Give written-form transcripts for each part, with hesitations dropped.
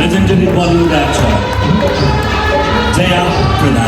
legendary Bollywood actor Jaya Prada.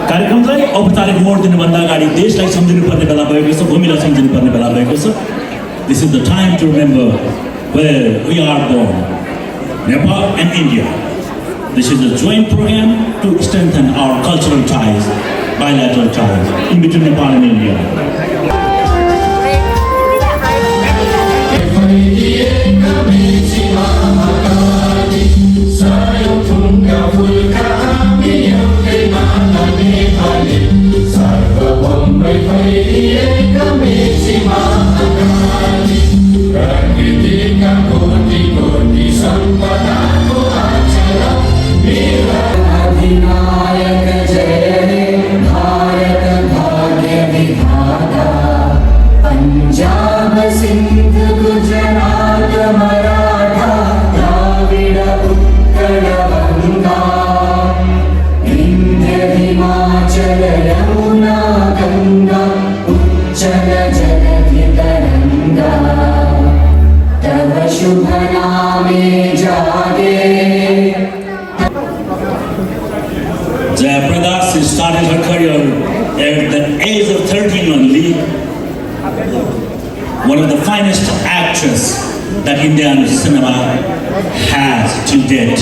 कार्यक्रमलाई औपचारिक mode दिनुभन्दा अगाडि देशलाई सम्झिनुपर्ने बेला भएको छ, भूमिलाई सम्झिनुपर्ने बेला भएको छ। This is the time to remember where we are born, Nepal and India. This is a joint program to strengthen our cultural ties, bilateral ties in between Nepal and India. Jaya Prada started her career at the age of 13 only. One of the finest actresses that Indian cinema has to date.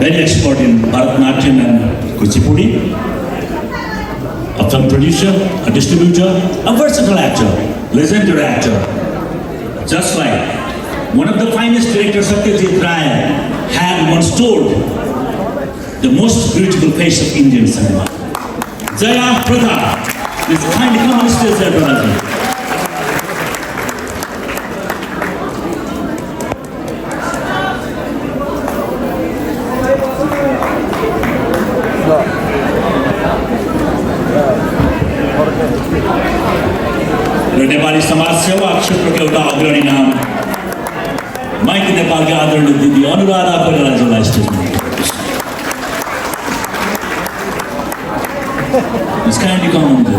Very expert in Bharatanatyam and Kuchipudi. A film producer, a distributor, a versatile actor, legendary actor. Just like one of the finest directors, Satyajit Ray, had once told, the most beautiful face of Indian cinema. Jaya Prada, please kindly come on stage, Jaya Prada. Nepali समाज सेवा क्षेत्रको एउटा अग्रणी नाम माइती नेपालका आदरणीय दिदी अनुराधा परियालाज्यूलाई स्टेजमा It's kindly come on to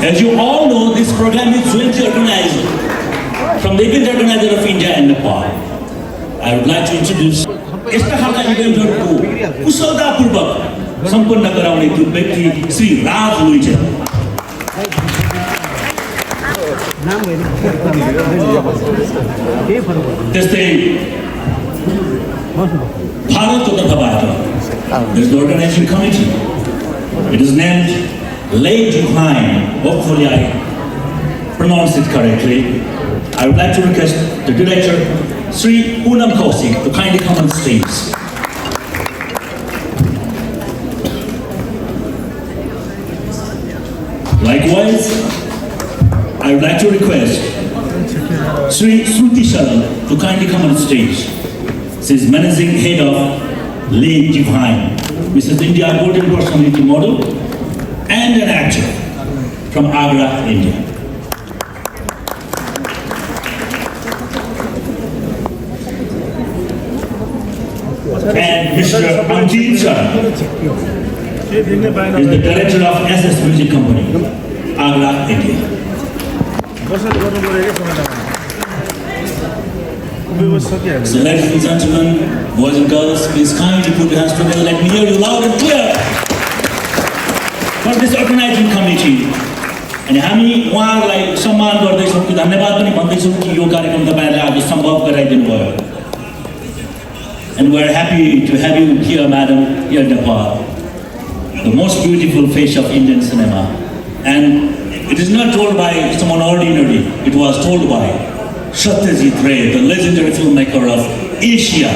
As you all know, this program is jointly organized from the event organizer of India and Nepal. I would like to introduce यस्ता खालका इभेन्टहरूको कुशलतापूर्वक सम्पन्न गराउने त्यो व्यक्ति श्री राज लुइटेल। त्यस्तै भारतको तर्फबाट there is the organizing committee. It is named Les Divines. Hopefully I pronounced it correctly. I would like to request the director Sri Poonam Kaushik to kindly come on stage. Likewise, I would like to request Sri Shruti Sharan to kindly come on stage. She is managing head of Les Divines, Mrs. India Golden Personality Model and an actor from Agra, India. And Mr. Anjit Shah is the director of SS Music Company, Agra, India. So ladies and gentlemen, boys and girls, please kindly put your hands together. Let me hear you loud and clear for this organizing committee. अनि हामी उहाँहरूलाई सम्मान गर्दैछौँ कि धन्यवाद पनि भन्दैछौँ कि यो कार्यक्रम तपाईहरुले आज सम्भव गराइदिनु भयो। And we're happy to have you here, madam, here in Nepal. the most beautiful face of Indian cinema. And it is not told by someone ordinary, it was told by Satyajit Ray, the legendary filmmaker of Asia.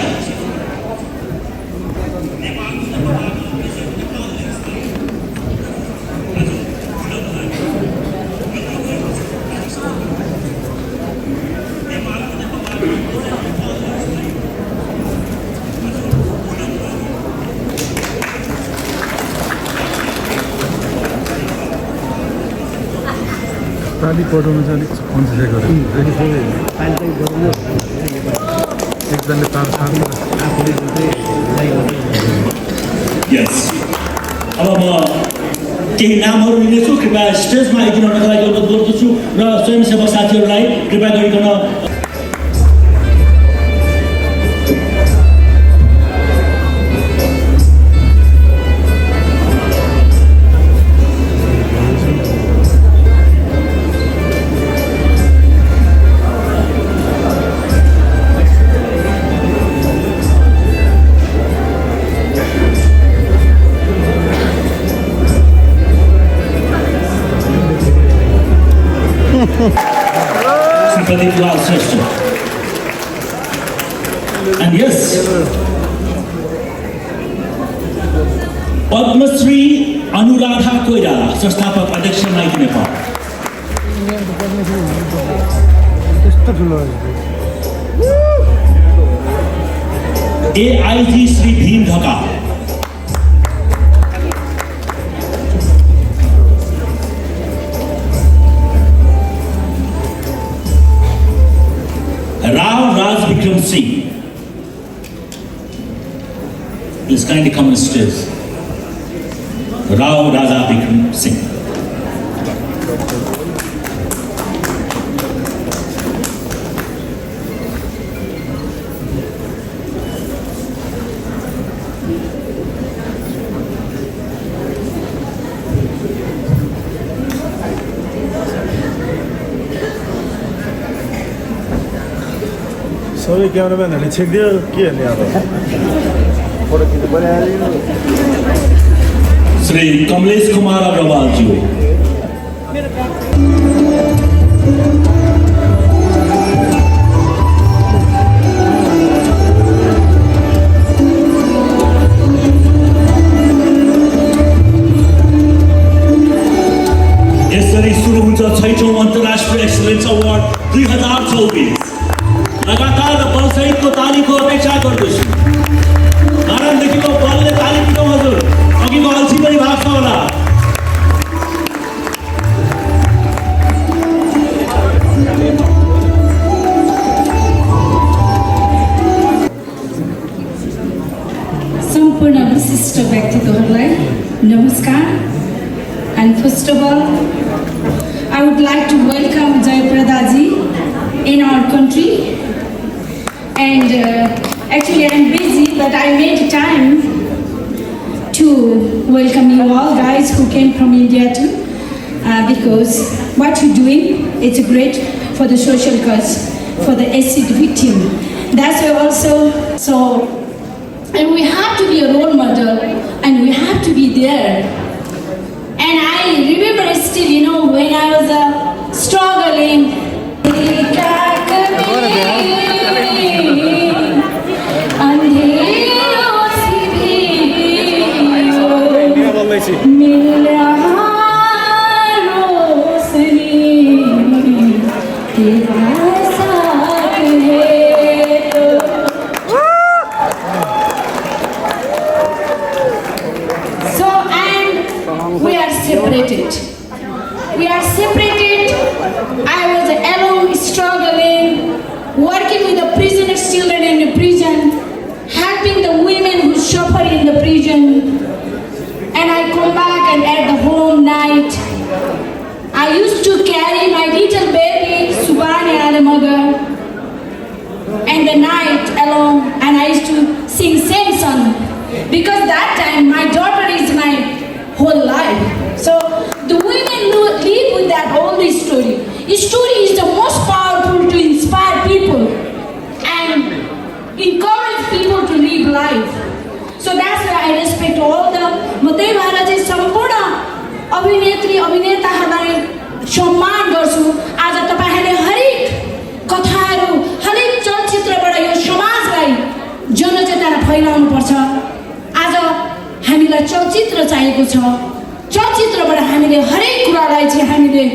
ताली पढाउनु चाहिँ अलिक consider गरेँ एकजनाले ताल थाल्नु Yes. अब म केही नामहरू लिनेछु, कृपया स्टेजमा आइदिनका लागि अनुरोध गर्दछु र स्वयंसेवक साथीहरूलाई कृपया गरिकन Pradeep Lal Shrestha. And yes, Padma Shri Anuradha Koirala, संस्थापक अध्यक्ष Nike Nepal. AIG Shri Bhim Dhaka. Rao Raj Vikram Singh. Please kindly come on stage. Rao Raja Vikram Singh. सबै क्यामेराम्यानहरूले छेकिदियो के हेर्ने अब फोटो खिच्नु परिहाल्यो Shri Kamlesh Kumar Agrawal ji. यसरी सुरु हुन्छ 6औं अन्तर्राष्ट्रिय एक्सलेन्स अवार्ड 2024. लगातार बलसहितको तालीको अपेक्षा गर्दछु. आनन्ददेखिको बलले ताली पिटाउँ हजुर. अघिको अल्छी पनि भाग्छ होला. सम्पूर्ण विशिष्ट व्यक्तित्वहरूलाई नमस्कार. And first of all, I would like to welcome Jayaprada ji in our country. And actually I'm busy, but I made time to welcome you all guys who came from India too, because what you're doing, it's great for the social cause, for the acid victim. That's why also, so, and we have to be a role model, and we have to be there. And I remember still, you know, when I was struggling, त्यही भएर चाहिँ सम्पूर्ण अभिनेत्री अभिनेताहरूलाई सम्मान गर्छु। आज तपाईँहरूले हरेक कथाहरू हरेक चलचित्रबाट यो समाजलाई जनचेतना फैलाउनुपर्छ। आज हामीलाई चलचित्र चाहिएको छ। चलचित्रबाट हामीले हरेक कुरालाई चाहिँ हामीले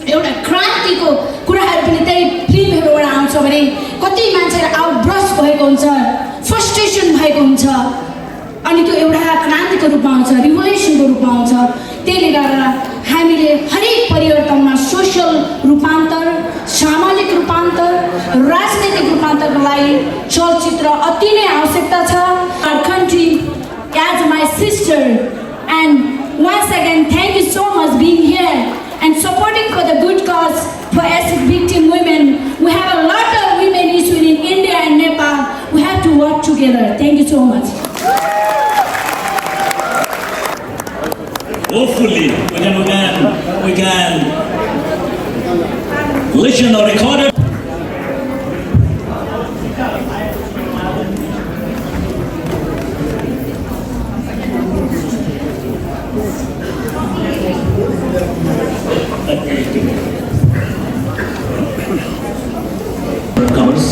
एउटा क्रान्तिको कुराहरू पनि त्यही फिल्महरूबाट आउँछ भने कति मान्छेहरू आउटब्रस्ट भएको हुन्छ, फ्रस्ट्रेसन भएको हुन्छ, अनि त्यो एउटा क्रान्तिको रूपमा आउँछ, रिभोल्युसनको रूपमा आउँछ। त्यसले गर्दा हामीले हरेक परिवर्तनमा सोसल रूपान्तर, सामाजिक रूपान्तर, राजनैतिक रूपान्तरको लागि चलचित्र अति नै आवश्यकता छ। Our country as my sister and once again thank you so much being here and supporting for the good cause for acid victim women. We have a lot of women issues in India and Nepal. We have to work together. Thank you so much. Hopefully, we can listen or record it. Covers.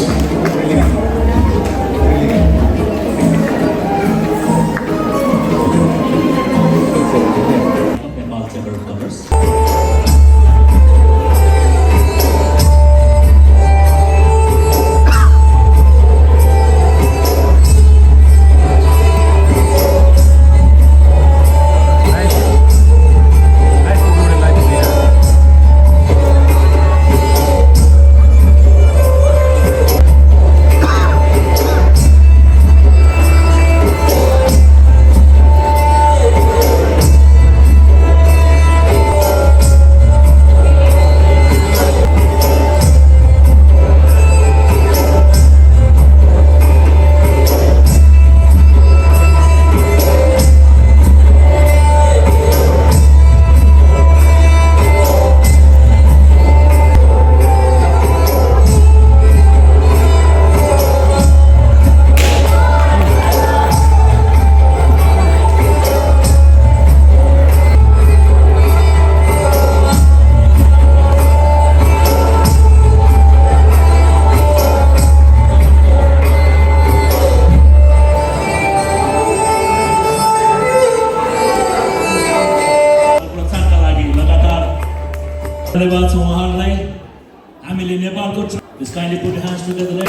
Please kindly put your hands together.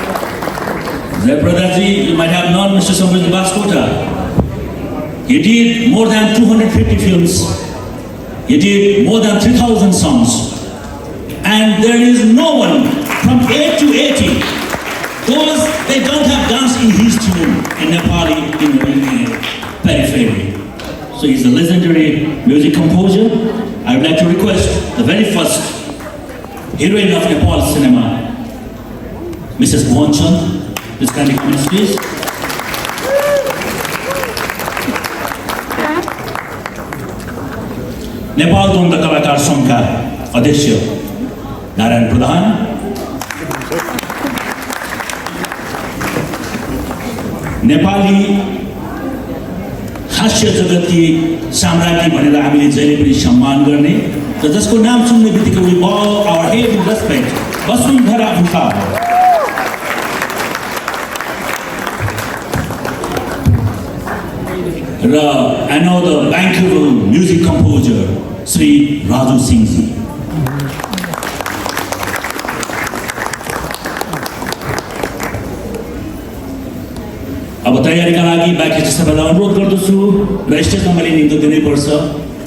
Jayapadaji, you might have known Mr. Samruddhi Baskota. He did more than 250 films. He did more than 3,000 songs. And there is no one from 8 to 80. Those, they don't have dance in his tune in Nepali, in periphery. So he's a legendary music composer. I would like to request the very first heroine of Nepal cinema, Mrs. Bhuvan. Please kindly come on stage. Nepal द्वन्द कलाकार संघका अध्यक्ष नारायण प्रधान, नेपाली हास्य जगतकी साम्राज्ञी भनेर हामीले जहिले पनि सम्मान गर्ने र जसको नाम सुन्ने बित्तिकै we bow our head in respect, Vasundhara Bhusal. Raw another bankable music composer, Sri Raju Singh ji. अब तयारीका लागि बाँकी सबैलाई अनुरोध गर्दछु र स्टेजमा मैले निम्तो दिनै पर्छ।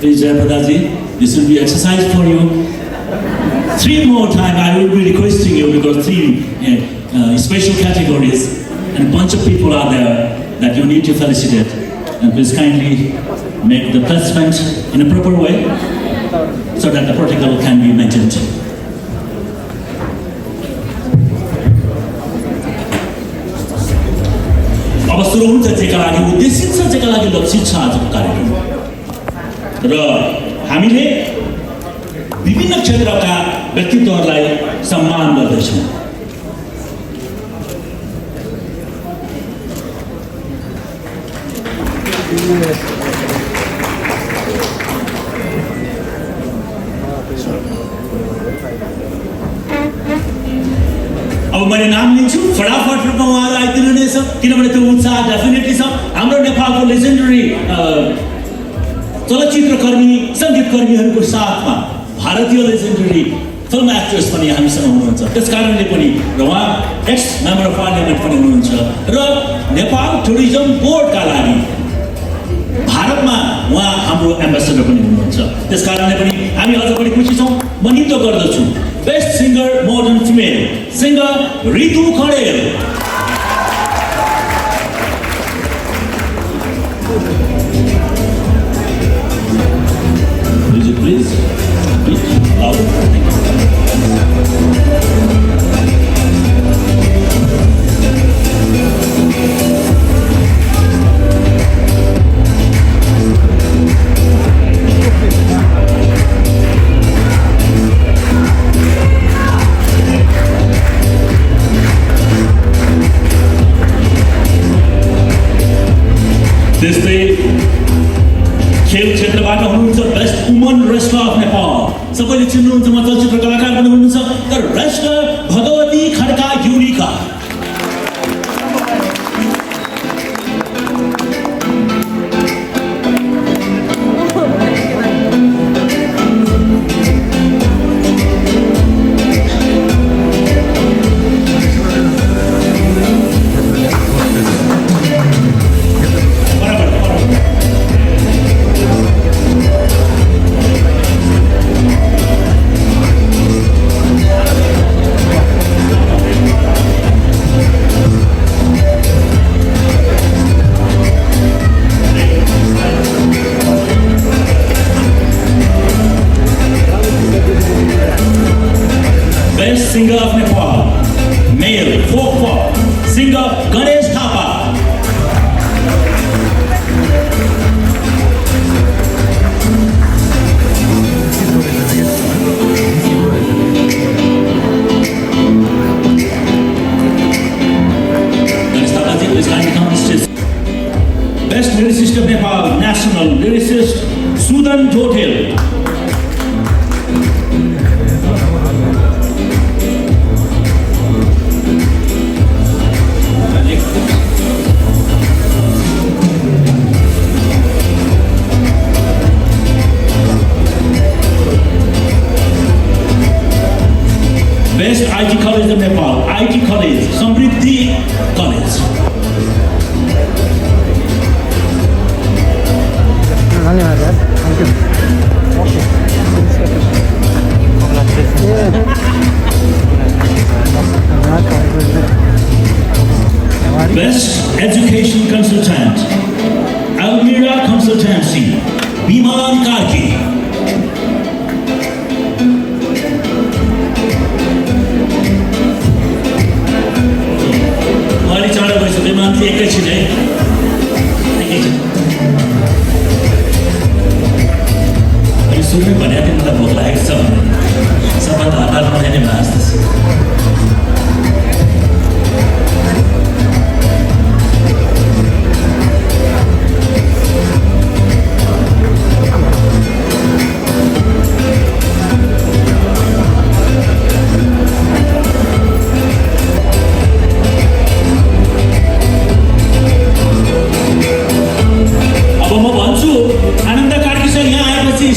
Please Jayapadaji ji, this will be exercise for you. 3 more time I will be requesting you because 3 special categories and a bunch of people are there that you need to felicitate. And please kindly make the placement in a proper way so that the protocol can be maintained. अब सुरु हुन्छ जेका लागि उद्देशित छ, जेका लागि लक्षित छ आजको कार्यक्रम र हामीले विभिन्न क्षेत्रका व्यक्तित्वहरूलाई सम्मान गर्दैछौँ। किनभने त्यो उत्साह डेफिनेटली छ। हाम्रो नेपालको लेजेन्डरी चलचित्रकर्मी सङ्गीतकर्मीहरूको साथमा भारतीय लेजेन्डरी फिल्म एक्ट्रेस पनि हामीसँग हुनुहुन्छ। त्यस कारणले पनि र उहाँ एक्स मेम्बर अफ पार्लियामेन्ट पनि हुनुहुन्छ र नेपाल टुरिज्म बोर्डका लागि भारतमा उहाँ हाम्रो एम्बेसडर पनि हुनुहुन्छ। त्यस कारणले पनि हामी अझ पनि खुसी छौँ। म निम्तो गर्दछु best singer modern female singer Ritu Khadel. Music please. Beat. Louder. Thank you. त्यस्तै खेल क्षेत्रबाट हुनुहुन्छ best woman wrestler of Nepal. सबैले चिन्नुहुन्छ, म चलचित्र कलाकार पनि हुनुहुन्छ तर wrestler Bhagwati Khadka Unika. Singer of Nepal, male, folk pop, singer Ganesh Thapa. Ganesh Thapa ji, please kindly come on stage. Best lyricist of Nepal, national lyricist Sudan Jothel. Best IT College of Nepal, IT College, Samriddhi College. धन्यवाद यार, thank you. Best Education Consultant, Almira Consultancy, Biman Karki. चाँडो भइसक्यो मान्छे एकैछिन है एकैछिन। अहिले सुन्नु भनेको थिएँ मलाई भोक लागेको छ भने सबै त हतार बनाइ नै भाँच्दैछ।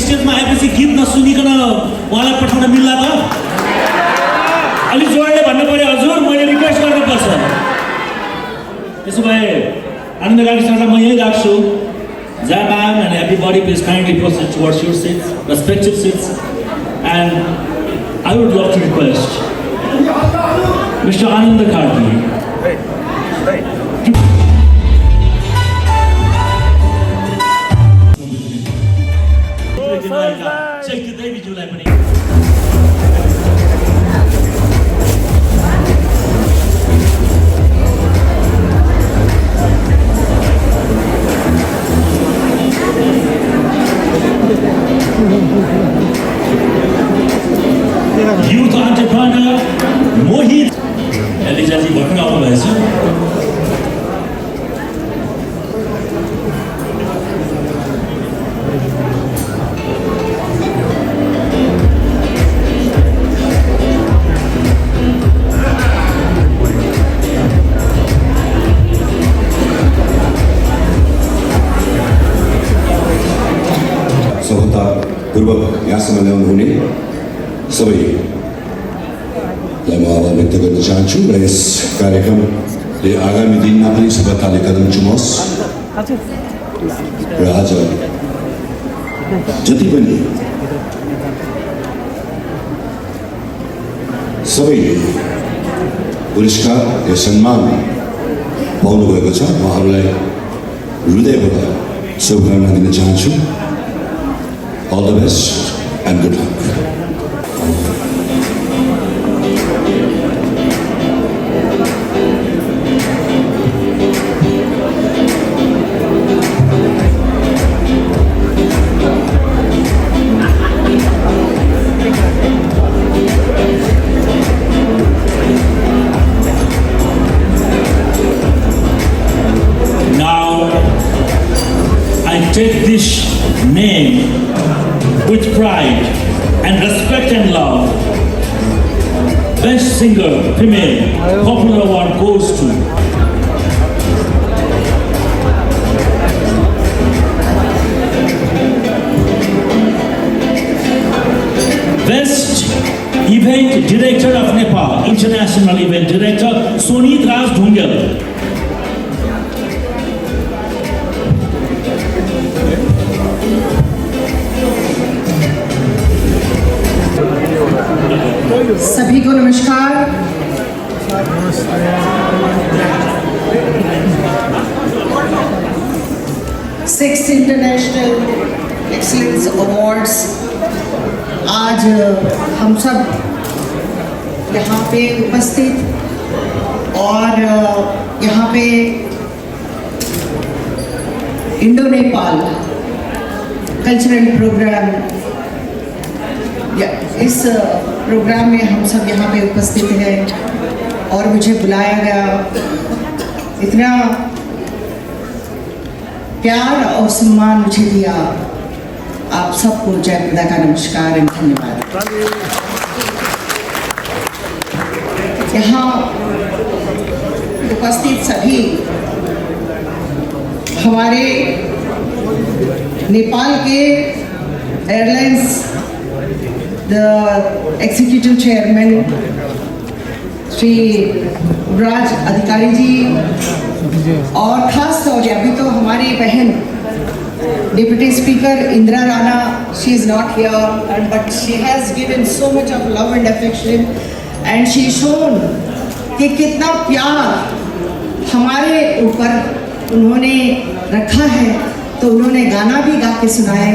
स्टेजमा आएपछि गीत नसुनिकन उहाँलाई पठाउन मिल्ला त? अलिक जोडले भन्नु पर्यो हजुर, मैले रिक्वेस्ट गर्नुपर्छ। त्यसो भए आनन्द कार्की सरलाई म यहीँ राख्छु। Jai ma'am and everybody please kindly proceed towards your seats, respective seats. And I would love to request Mr. Anand Karki. Check the Devi Julai पनि। Youth entrepreneur Mohit Elijaji भर्खर आउनु भएछ। पूर्वक यहाँसम्म ल्याउनुहुने सबैलाई म आभार व्यक्त गर्न चाहन्छु र यस कार्यक्रमले आगामी दिनमा पनि सफलताले कदम चुमोस् र आज जति पनि सबैले पुरस्कार या सम्मान पाउनुभएको छ उहाँहरूलाई हृदयबाट शुभकामना दिन चाहन्छु। All the best and good luck. Take this name with pride and respect and love. Best singer, female, popular award goes to Best Event Director of Nepal, International Event Director, Sonit Raj Dhungel. सभी को नमस्कार। 6th international excellence awards आज हम सब यहाँ पे उपस्थित और यहाँ पे इंडो नेपाल कल्चरल प्रोग्राम इस प्रोग्राम में हम सब यहाँ पे उपस्थित हैं और मुझे बुलाया गया। इतना प्यार और सम्मान मुझे दिया। आप सबको जयप्रदा का नमस्कार एवं धन्यवाद। यहाँ उपस्थित सभी हमारे नेपाल के airlines the executive chairman Shri Raj Adhikari ji और खास तौर पे अभी तो हमारी बहन deputy speaker Indira Rana, she is not here but she has given so much of love and affection and she shown कि कितना प्यार हमारे ऊपर उन्होंने रखा है। तो उन्होंने गाना भी गा के सुनाए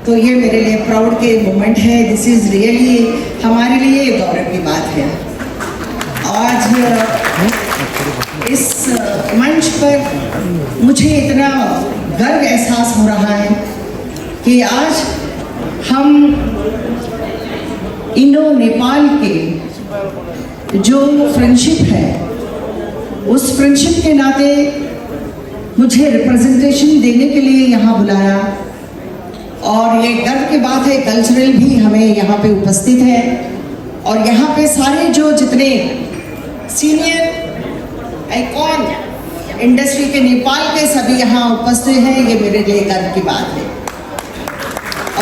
तो ये मेरे लिए प्राउड के मोमेंट है। दिस इज़ रियली हमारे लिए गौरव की बात है। आज इस मंच पर मुझे इतना गर्व एहसास हो रहा है कि आज हम इंडो नेपाल के जो फ्रेंडशिप है उस फ्रेंडशिप के नाते मुझे रिप्रेजेंटेशन देने के लिए यहाँ बुलाया और ये गर्व की बात है। कल्चरल भी हमें यहाँ पे उपस्थित है और यहाँ पे सारे जो जितने सीनियर आइकॉन इंडस्ट्री के नेपाल के सभी यहाँ उपस्थित हैं, ये मेरे लिए गर्व की बात है।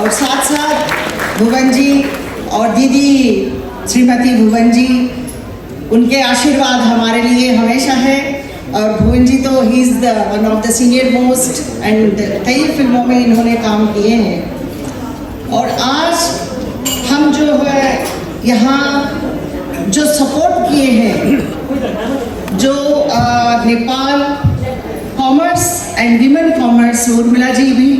और साथ साथ भुवन जी और दीदी श्रीमती भुवन जी, उनके आशीर्वाद हमारे लिए हमेशा है। और भुवन जी तो he is the one of the senior most and कई फिल्मों में इन्होंने काम किए हैं। और आज हम जो है यहाँ जो सपोर्ट किए हैं, जो Nepal commerce and women commerce Urmila ji भी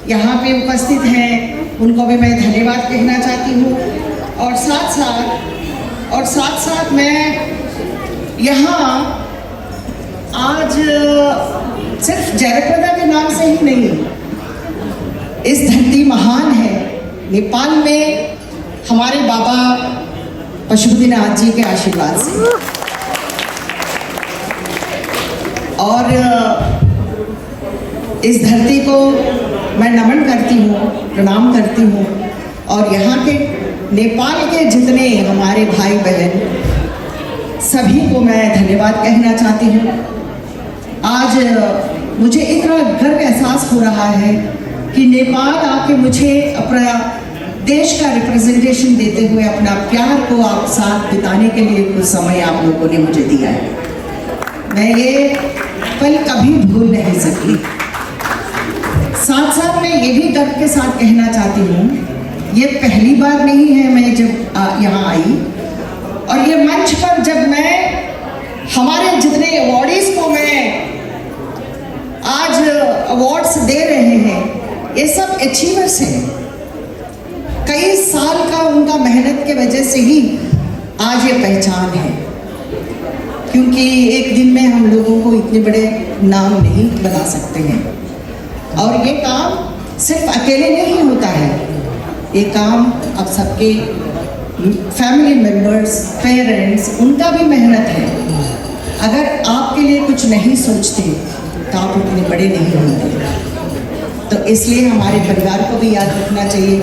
यहाँ पे उपस्थित हैं, उनको भी मैं धन्यवाद कहना चाहती हूँ। और साथ साथ मैं यहाँ आज सिर्फ जयप्रदा के नाम से ही नहीं, इस धरती महान है नेपाल में हमारे बाबा पशुपतिनाथ जी के आशीर्वाद से। और इस धरती को मैं नमन करती हूँ, प्रणाम करती हूँ। और यहाँ के नेपाल के जितने हमारे भाई बहन सभी को मैं धन्यवाद कहना चाहती हूँ। आज मुझे इतना गर्व एहसास हो रहा है कि नेपाल आके मुझे अपना देश का रिप्रेजेंटेशन देते हुए अपना प्यार को आप साथ बिताने के लिए कुछ समय आप लोगों ने मुझे दिया है। मैं ये पल कभी भूल नहीं सकती। साथ साथ मैं ये भी गर्व के साथ कहना चाहती हूँ, ये पहली बार नहीं है मैं जब यहाँ आई, और ये मंच पर जब मैं हमारे जितने अवॉर्डीज को मैं आज अवार्ड्स दे रहे हैं, ये सब अचीवर्स हैं। कई साल का उनका मेहनत के वजह से ही आज ये पहचान है, क्योंकि एक दिन में हम लोगों को इतने बड़े नाम नहीं बना सकते हैं। और ये काम सिर्फ अकेले नहीं होता है, ये काम अब सबके फैमिली मेम्बर्स, पेरेंट्स, उनका भी मेहनत है। अगर आपके लिए कुछ नहीं सोचते तो आप इतने बड़े नहीं होंगे। तो इसलिए हमारे परिवार को भी याद रखना चाहिए,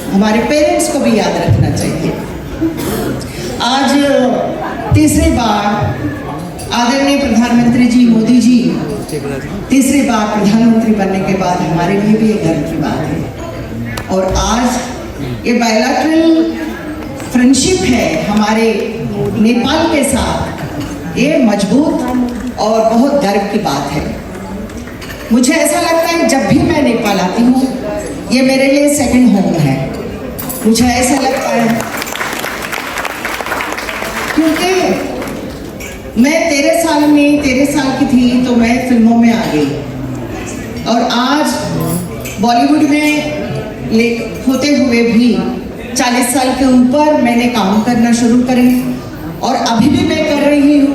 हमारे पेरेंट्स को भी याद रखना चाहिए। आज तीसरी बार आदरणीय प्रधानमंत्री जी मोदी जी तीसरी बार प्रधानमंत्री बनने के बाद हमारे लिए भी एक गर्व की बात है। और आज ये बायलैटरल फ्रेंडशिप है हमारे नेपाल के साथ, ये मजबूत और बहुत गर्व की बात है। मुझे ऐसा लगता है जब भी मैं नेपाल आती हूँ, ये मेरे लिए सेकंड होम है। मुझे ऐसा लगता है क्योंकि मैं 13 साल की थी तो मैं फिल्मों में आ गई, और आज बॉलीवुड में होते हुए भी 40 साल के ऊपर मैंने काम करना शुरू करी, और अभी भी मैं कर रही हूँ।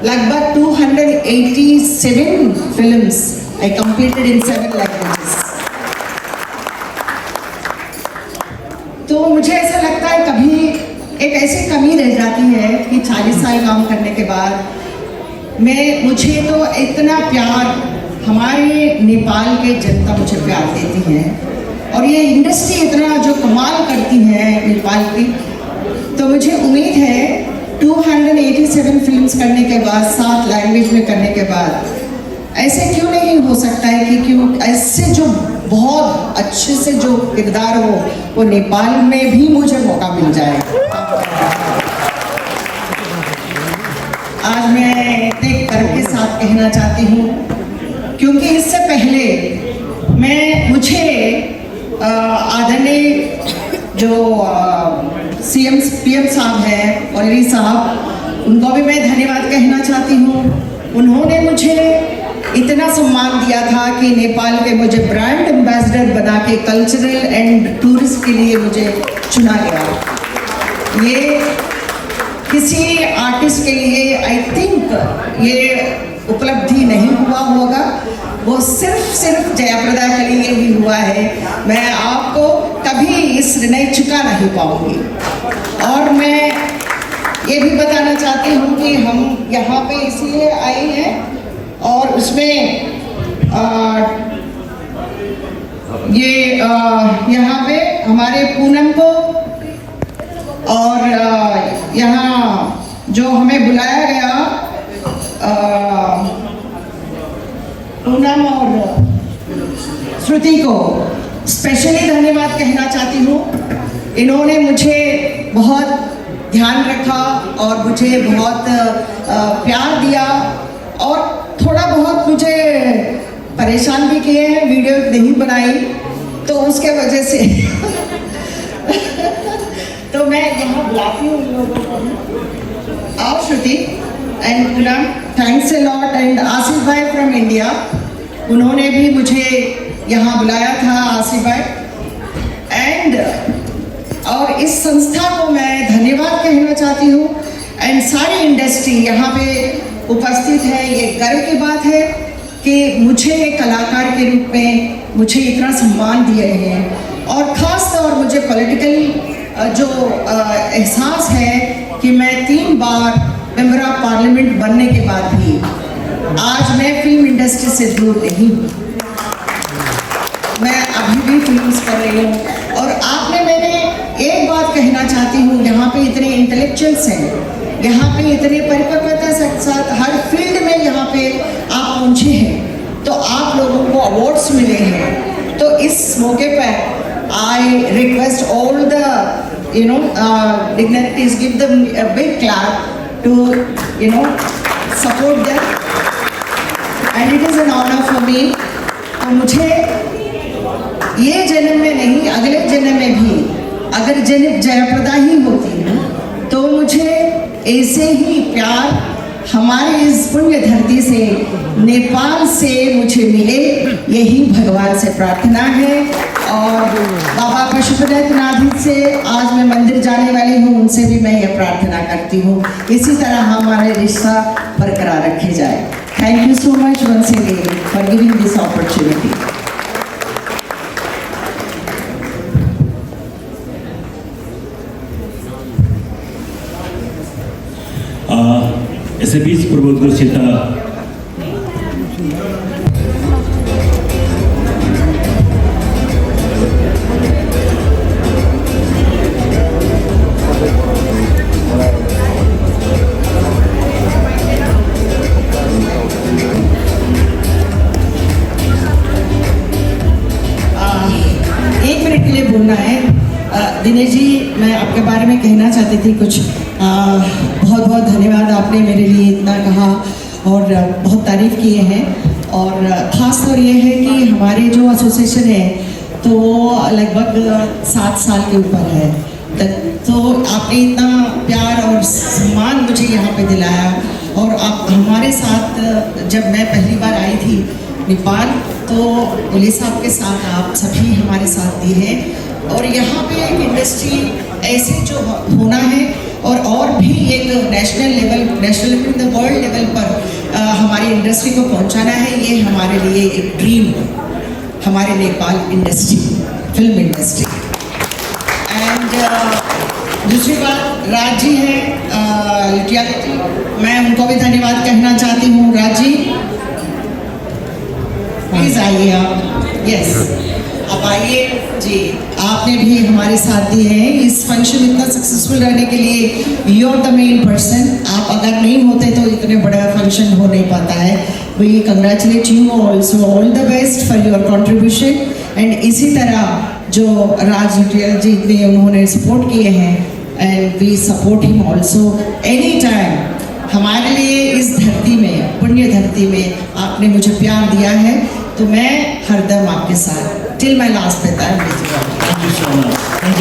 लगभग 287 films I completed in 7 languages. तो मुझे ऐसा लगता है कभी एक ऐसी कमी रह जाती है कि 40 साल काम करने के बाद मुझे तो इतना प्यार हमारे नेपाल के जनता मुझे प्यार देती है, और ये इंडस्ट्री इतना जो कमाल करती है नेपाल की। तो मुझे उम्मीद है 287 फिल्म्स करने के बाद, 7 लैंग्वेज में करने के बाद, ऐसे क्यों नहीं हो सकता है कि क्यों ऐसे जो बहुत अच्छे से जो किरदार हो वो नेपाल में भी मुझे मौका मिल जाए। आज मैं इतने गर्व के साथ कहना चाहती हूँ, क्योंकि इससे पहले मुझे आदरणीय जो PM साहब हैं, ऑलरी साहब, उनको भी मैं धन्यवाद कहना चाहती हूँ। उन्होंने मुझे इतना सम्मान दिया था कि नेपाल के मुझे ब्रांड एम्बेसडर बना के कल्चरल एंड टूरिस्ट के लिए मुझे चुना गया। ये किसी आर्टिस्ट के लिए आई थिंक ये उपलब्धि नहीं हुआ होगा, वो सिर्फ जयाप्रदा के लिए ही हुआ है। मैं आपको कभी इस ऋण चुका नहीं पाऊंगी। और मैं ये भी बताना चाहती हूँ कि हम यहाँ पे इसलिए आए हैं, और उसमें यहाँ पे हमारे पूनम को और यहाँ जो हमें बुलाया गया पूनम और श्रुति को स्पेशली धन्यवाद कहना चाहती हूँ। इन्होंने मुझे बहुत ध्यान रखा और मुझे बहुत प्यार दिया, और थोड़ा बहुत मुझे परेशान भी किए हैं, वीडियो नहीं बनाई तो उसके वजह से तो मैं यहाँ बुलाती हूँ इन लोगों को। आओ Shruti and Poonam, thanks a lot. And Asif bhai from India, उन्होंने भी मुझे यहाँ बुलाया था, आसिफ भाई। एंड और इस संस्था को मैं धन्यवाद कहना चाहती हूँ, एंड सारी इंडस्ट्री यहाँ पे उपस्थित है। ये गर्व की बात है कि मुझे एक कलाकार के रूप में मुझे इतना सम्मान दिए हैं, और ख़ास तौर मुझे पॉलिटिकल जो एहसास है कि मैं 3 बार मेंबर ऑफ पार्लियामेंट बनने के बाद भी आज मैं फिल्म इंडस्ट्री से दूर नहीं हूँ। मैं अभी भी फिल्म्स कर रही हूँ, और मैंने एक बात कहना चाहती हूँ, यहाँ पे इतने इंटेलेक्चुअल्स हैं, यहाँ पे इतने परिपक्वता के साथ हर फील्ड में यहाँ पे आप पहुँचे हैं, तो आप लोगों को अवार्ड्स मिले हैं, तो इस मौके पर I request all the dignitaries, give them a big clap to support them, and it is an honor for me. तो मुझे ये जन्म में नहीं, अगले जन्म में भी अगर जयप्रदा ही होती तो मुझे ऐसे ही प्यार हमारे इस पुण्य धरती से, नेपाल से मुझे मिले, यही भगवान से प्रार्थना है। और बाबा पशुपतिनाथ से आज मैं मंदिर जाने वाली हूँ, उनसे भी मैं ये प्रार्थना करती हूँ इसी तरह हमारे रिश्ता बरकरार रखे जाए। Thank you so much once again for giving this opportunity. Esse bispo por citar एक मिनट के लिए बोलना है। दिनेश जी, मैं आपके बारे में कहना चाहती थी कुछ। बहुत बहुत धन्यवाद, आपने मेरे लिए इतना कहा और बहुत तारीफ़ किए हैं। और ख़ास तौर ये है कि हमारे जो एसोसिएशन है तो वो लगभग 7 साल के ऊपर है। तो आपने इतना प्यार और सम्मान मुझे यहाँ पे दिलाया, और आप हमारे साथ, जब मैं पहली बार आई थी नेपाल, तो ओली साहब के साथ आप सभी हमारे साथ दिए हैं। और यहाँ पे एक इंडस्ट्री ऐसे जो होना है और भी एक national in the world level पर हमारी इंडस्ट्री को पहुँचाना है, ये हमारे लिए एक ड्रीम है, हमारे Nepal industry, film industry. And दूसरी बात, राज जी हैं लिटियालिटी, मैं उनको भी धन्यवाद कहना चाहती हूँ। राज जी प्लीज आइए आप। यस, आप आइए जी। आपने भी हमारे साथ दिए हैं इस फंक्शन इतना सक्सेसफुल रहने के लिए। You are the main person. आप अगर नहीं होते तो इतने बड़ा फंक्शन हो नहीं पाता है। We congratulate you also, all the best for your contribution. And इसी तरह जो राज लिटियाल जी ने उन्होंने सपोर्ट किए हैं, and we support him also any time. हमारे लिए इस धरती में, पुण्य धरती में आपने मुझे प्यार दिया है, तो मैं हरदम आपके साथ till my last breath। Thank you so much. Thank you